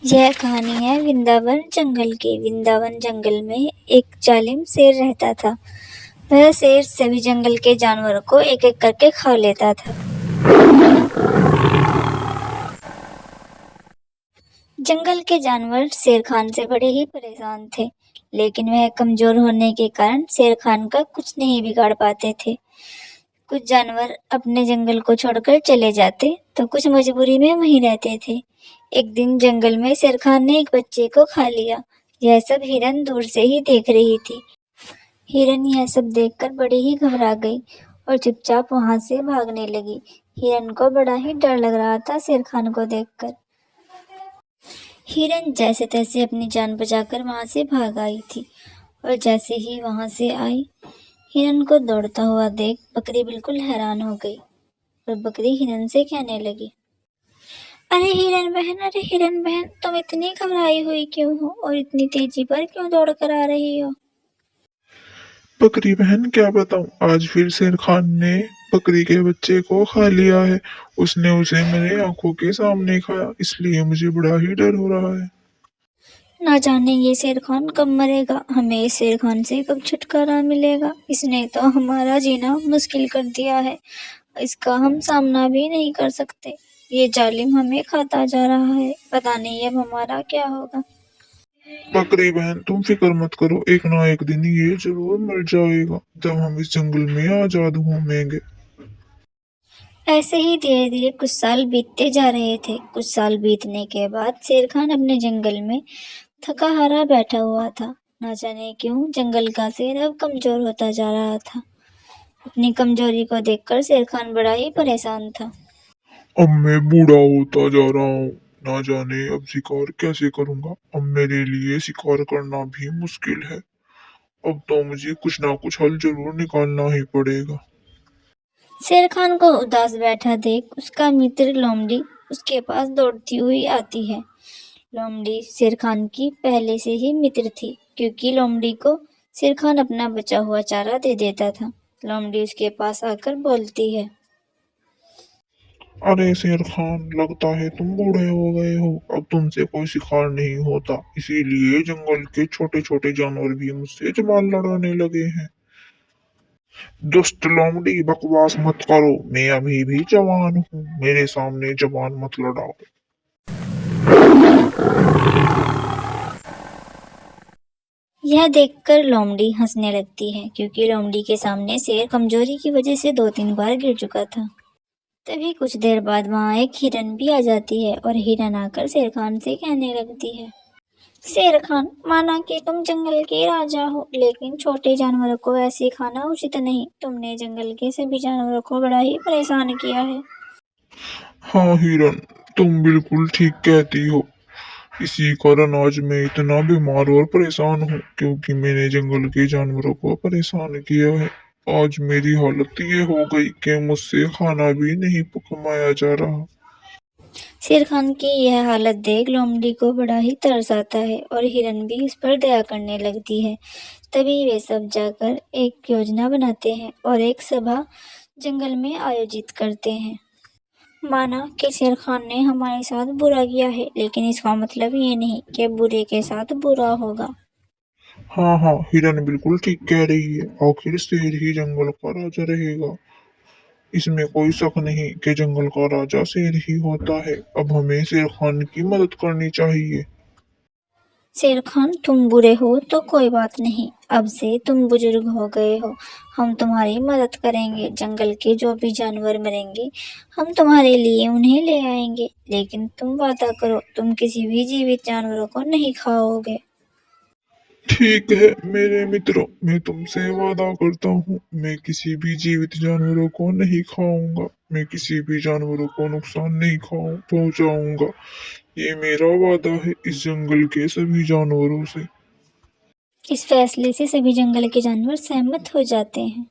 यह कहानी है वृंदावन जंगल की। वृंदावन जंगल में एक जालिम शेर रहता था। वह शेर सभी जंगल के जानवरों को एक एक करके खा लेता था। जंगल के जानवर शेर खान से बड़े ही परेशान थे, लेकिन वह कमजोर होने के कारण शेर खान का कुछ नहीं बिगाड़ पाते थे। कुछ जानवर अपने जंगल को छोड़कर चले जाते तो कुछ मजबूरी में वहीं रहते थे। एक दिन जंगल में शेर खान ने एक बच्चे को खा लिया। यह सब हिरन दूर से ही देख रही थी। हिरन यह सब देखकर बड़ी ही घबरा गई और चुपचाप वहां से भागने लगी। हिरन को बड़ा ही डर लग रहा था शेर खान को देखकर। हिरन जैसे तैसे अपनी जान बचाकर वहां से भाग आई थी और जैसे ही वहां से आई, हिरन को दौड़ता हुआ देख बकरी बिल्कुल हैरान हो गई और बकरी हिरन से कहने लगी, अरे हिरन बहन, तुम इतनी घबराई हुई क्यों हो और इतनी तेजी पर क्यों दौड़ कर आ रही हो? बकरी बहन, क्या बताऊं, आज फिर शेर खान ने बकरी के बच्चे को खा लिया है। उसने उसे मेरे आंखों के सामने खाया, इसलिए मुझे बड़ा ही डर हो रहा है। ना जाने ये शेर खान कब मरेगा, हमें इस शेर खान से कब छुटकारा मिलेगा। इसने तो हमारा जीना मुश्किल कर दिया है, इसका हम सामना भी नहीं कर सकते। ये जालिम हमें खाता जा रहा है, पता नहीं अब हमारा क्या होगा। बकरी बहन, तुम फिक्र मत करो, एक ना एक दिन ये जरूर मर जाएगा जब हम इस जंगल में आजाद घूमेंगे। ऐसे ही धीरे धीरे कुछ साल बीतते जा रहे थे। कुछ साल बीतने के बाद शेर खान अपने जंगल में थका हारा बैठा हुआ था। न जाने क्यों जंगल का शेर अब कमजोर होता जा रहा था। अपनी कमजोरी को देखकर शेर खान बड़ा ही परेशान था। अब मैं बूढ़ा होता जा रहा हूँ, ना जाने अब शिकार कैसे करूंगा। अब मेरे लिए शिकार करना भी मुश्किल है। अब तो मुझे कुछ ना कुछ हल जरूर निकालना ही पड़ेगा। शेर खान को उदास बैठा देख उसका मित्र लोमड़ी उसके पास दौड़ती हुई आती है। लोमड़ी शेर खान की पहले से ही मित्र थी, क्योंकि लोमड़ी को शेर खान अपना बचा हुआ चारा दे देता था। लोमड़ी उसके पास आकर बोलती है, अरे शेर खान, लगता है तुम बूढ़े हो गए हो। अब तुमसे कोई शिकार नहीं होता, इसीलिए जंगल के छोटे छोटे जानवर भी मुझसे जबान लड़ाने लगे हैं। दुष्ट लोमड़ी, बकवास मत करो, मैं अभी भी जवान हूँ, मेरे सामने जबान मत लड़ाओ। यह देखकर लोमड़ी हंसने लगती है, क्योंकि लोमड़ी के सामने शेर कमजोरी की वजह से 2-3 बार गिर चुका था। तभी कुछ देर बाद वहां एक हिरन भी आ जाती है और हिरन आकर शेर खान से कहने लगती है, शेर खान, माना कि तुम जंगल के राजा हो, लेकिन छोटे जानवरों को ऐसे खाना उचित नहीं। तुमने जंगल के सभी जानवरों को बड़ा ही परेशान किया है। हाँ हिरन, तुम बिल्कुल ठीक कहती हो। इसी कारण आज मैं इतना बीमार और परेशान हूँ, क्योंकि मैंने जंगल के जानवरों को परेशान किया है। आज मेरी हालत ये हो गई कि मुझसे खाना भी नहीं पकाया जा रहा। शेर खान की यह हालत देख लोमड़ी को बड़ा ही तरस आता है और हिरन भी इस पर दया करने लगती है। तभी वे सब जाकर एक योजना बनाते हैं और एक सभा जंगल में आयोजित करते हैं। माना कि शेर खान ने हमारे साथ बुरा किया है, लेकिन इसका मतलब ये नहीं कि बुरे के साथ बुरा होगा। हाँ हाँ, हिरन बिल्कुल ठीक कह रही है। आखिर शेर ही जंगल का राजा रहेगा। इसमें कोई शक नहीं कि जंगल का राजा शेर ही होता है। अब हमें शेर खान की मदद करनी चाहिए। शेर खान, तुम बुरे हो तो कोई बात नहीं, अब से तुम बुजुर्ग हो गए हो, हम तुम्हारी मदद करेंगे। जंगल के जो भी जानवर मरेंगे हम तुम्हारे लिए उन्हें ले आएंगे, लेकिन तुम वादा करो तुम किसी भी जीवित जानवरों को नहीं खाओगे। ठीक है मेरे मित्रों, मैं तुमसे वादा करता हूँ, मैं किसी भी जीवित जानवरों को नहीं खाऊंगा। मैं किसी भी जानवरों को नुकसान नहीं खाऊं पहुंचाऊंगा। ये मेरा वादा है इस जंगल के सभी जानवरों से। इस फैसले से सभी जंगल के जानवर सहमत हो जाते हैं।